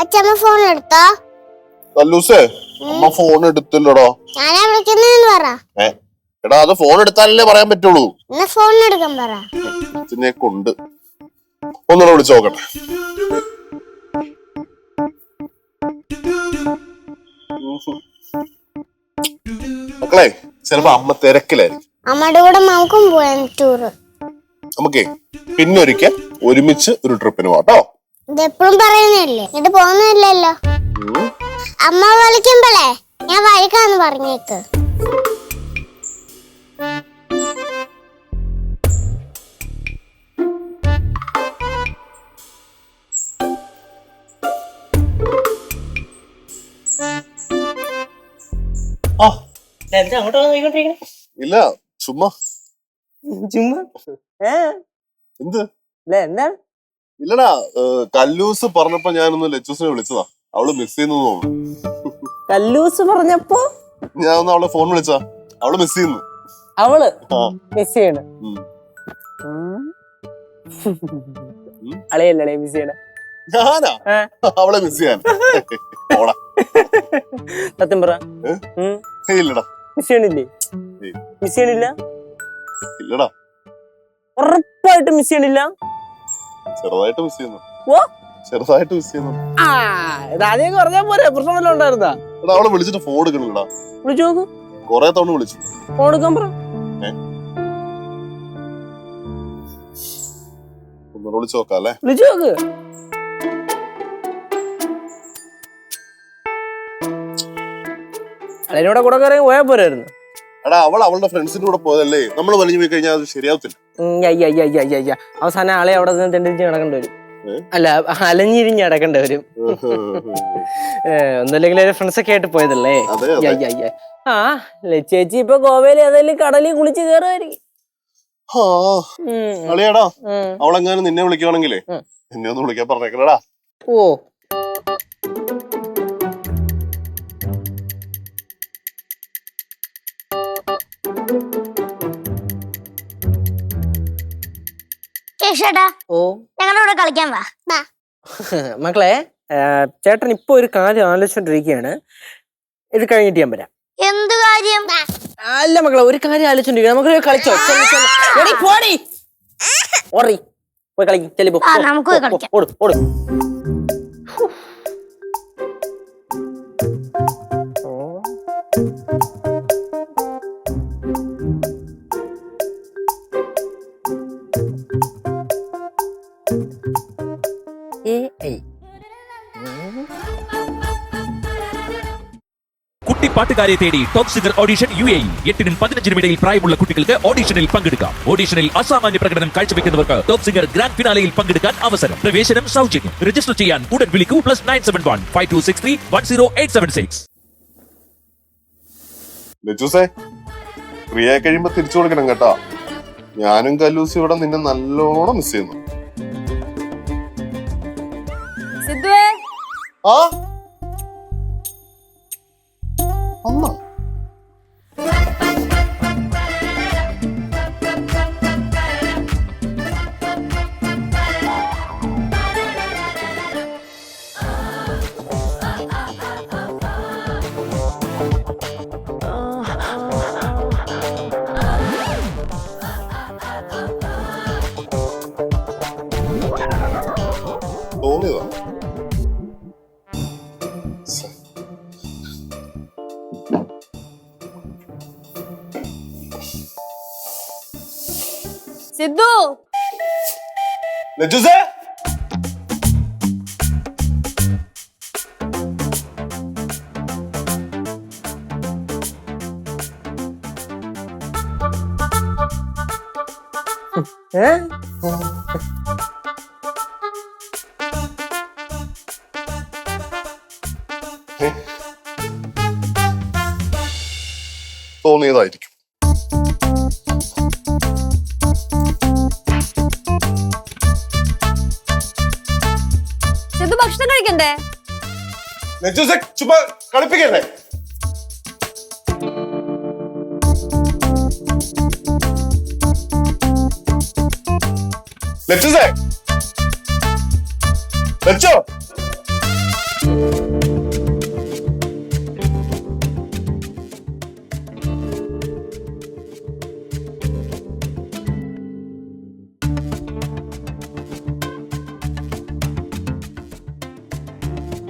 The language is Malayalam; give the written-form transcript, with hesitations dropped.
അച്ഛമ്മ ഫോൺ എടുത്തോ? കല്ലൂസേ, അമ്മ ഫോൺ എടുത്തില്ലടോ. ഞാനാ വിളിക്കുന്നതെന്ന് പറ. എടാ അത് ഫോൺ എടുത്താലല്ലേ പറയാൻ പറ്റുള്ളൂ. എന്നാ ഫോൺ എടുക്കാൻ പറ. ഇതിനെ കൊണ്ട് ഒന്നുകൂടെ വിളിച്ചു നോക്കട്ടെ. മക്കളെ, ചിലപ്പോ അമ്മ തിരക്കിലായിരിക്കും. അമ്മയുടെ കൂടെ നമുക്കും പോയാൻ ടൂറ്. നമുക്കേ പിന്നൊരിക്കൽ ഒരുമിച്ച് ഒരു ട്രിപ്പിന് പോട്ടോ. ഇതെപ്പോഴും പറയുന്നല്ലേ, ഇത് പോകുന്നില്ലല്ലോ. അമ്മ വിളിക്കുമ്പോളേ ഞാൻ വഴിക്കാന്ന് പറഞ്ഞേക്ക്. ഇല്ല, ചുമ്മാ ചുമ്മാ എന്ത് എന്താണ്? ഇല്ലടാ, കല്ലൂസ് പറഞ്ഞപ്പോ ഞാനൊന്ന് ലച്ചൂസിനെ വിളിച്ചതാ. അവള് മിസ് ചെയ്യുന്നു തോന്നുന്നു. കല്ലൂസ് പറഞ്ഞപ്പോ ഞാൻ ഒന്ന് അവളെ ഫോൺ വിളിച്ചാ. അവള് മിസ് ചെയ്യുന്നു. അവള് മിസ് ചെയ്യണ അളയല്ലേ മിസ് ചെയ്യണ? ഞാനാ അവളെ മിസ് ചെയ്യാൻ? സത്യം പറ. ഇല്ലടാ, മിസ് ചെയ്യണില്ലേ? മിസ് ചെയ്യണില്ല? ഇല്ലടാ, ഉറപ്പായിട്ട് മിസ് ചെയ്യണില്ല. ചെറുതായിട്ട് മിസ് ചെയ്യുന്നു. ഓ, ചെറുതായിട്ട് മിസ് ചെയ്യുന്നു. ആദ്യം പറഞ്ഞാ പോരെ, പ്രശ്നമല്ലോ ഉണ്ടായിരുന്നാ? എടാ, അവളെ വിളിച്ചിട്ട് ഫോൺ എടുക്കണില്ലടാ. വിളിച്ചു നോക്ക്. കൊറേ തവണ വിളിച്ചു. ഫോൺ എടുക്കാൻ പറ. ഒന്നുകൂടെ വിളിച്ചു നോക്കാം അല്ലേ? വിളിച്ചു നോക്ക്. അതിനോടെ കൂടെ കയറി പോയാ പോരായിരുന്നു. എടാ, അവൾ അവളുടെ ഫ്രണ്ട്സിന്റെ കൂടെ പോയതല്ലേ. നമ്മൾ വലിഞ്ഞു പോയി കഴിഞ്ഞാൽ അത് ശരിയാവത്തില്ല. അവസാനം ആളെ അവിടെ നിന്ന് തെണ്ടിച്ച് നടക്കേണ്ടി വരും. അല്ല, അലഞ്ഞിരിഞ്ഞ് നടക്കേണ്ടി വരും. ഒന്നുമില്ലെങ്കിൽ ഫ്രണ്ട്സ് ഒക്കെ ആയിട്ട് പോയതല്ലേ. ആ, ചേച്ചി ഇപ്പൊ ഗോവയില് ഏതായാലും കടലിൽ കുളിച്ച് കയറുമായിരിക്കും. അളിയാടാ, അവളെങ്ങാനും നിന്നെ വിളിക്കുവാണെങ്കിലേ എന്നെ ഒന്ന് വിളിക്കാൻ പറഞ്ഞേക്കണടാ. ഓ, ഓ, ഞങ്ങളുടെ കളിക്കാൻ വാ. മക്കളെ, ചേട്ടൻ ഇപ്പൊ ഒരു കാര്യം ആലോചിച്ചോണ്ടിരിക്കുകയാണ്. ഇത് കഴിഞ്ഞിട്ട് ഞാൻ വരാം. എന്ത് കാര്യം? അല്ല മക്കളെ, ഒരു കാര്യം ആലോചിച്ചോണ്ടിരിക്കുക. നമുക്ക് കളിച്ചോ? പോയി കളിക്കും. ചെല്ലിപ്പോ നമുക്ക് കളിക്കാം. ഓടും ഓടും. കുട്ടിപ്പാട്ടുകാരെ തേടി ടോപ്പ് സിംഗർ ഓഡിഷൻ UAE. 8-നും 15-നും ഇടയിൽ പ്രായമുള്ള കുട്ടികൾക്ക് ഓഡിഷനിൽ പങ്കെടുക്കാം. ഓഡിഷനിൽ അസാമാന്യ പ്രകടനം കാഴ്ചവെക്കുന്നവർക്ക് ടോപ്പ് സിംഗർ ഗ്രാൻഡ് ഫിനാലയിൽ പങ്കെടുക്കാൻ അവസരം. പ്രവേശനം സൗജന്യം. രജിസ്റ്റർ ചെയ്യാൻ ഉടൻ വിളിക്കൂ. +971 5263 10876. ലച്ചൂസേ, ഫ്രീ ആയി കഴിയുമ്പോ തിരിച്ചു കൊടുക്കണം കേട്ടാ. ഞാനും കല്ലൂസി ഇവിടെ നിന്നെ നല്ലോണം മിസ് ചെയ്യുന്നു. ആ അമ്മ തോന്നിയതാ. സിദ്ധു, ലച്ചൂസേ, തോന്നിയതായിരിക്കും. സിദ്ധു ഭക്ഷണം കഴിക്കണ്ടേ? ലച്ചൂസെ ചുമ്മാ കളിപ്പിക്കല്ലേ? ലച്ചൂസെ, ലച്ചോ